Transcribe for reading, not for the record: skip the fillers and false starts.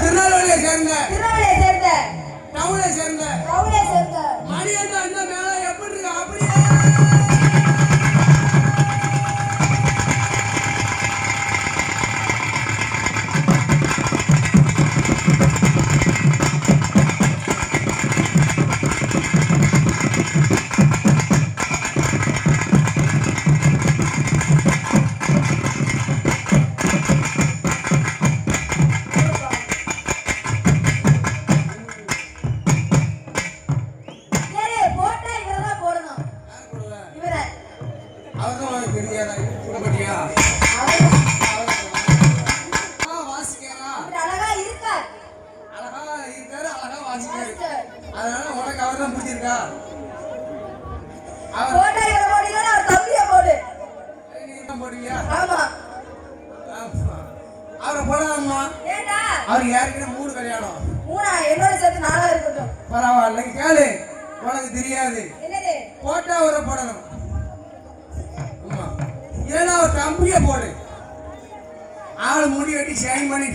திருநெல்வேலியை சேர்ந்த டவுனை சேர்ந்த மணியண்ணா அந்த மேல எப்படி இருக்கு அப்படியே அவர் யாருக்குன்னு 3 கல்யாணம் என்னோட சேர்த்து 4 இருக்கட்டும் பரவாயில்ல கேளு உனக்கு தெரியாது போட்டா ஒரு போடணும் இல்லைன்னா ஒரு கம்பியை போடு ஆள் முடி வெட்டி ஷைன் பண்ணி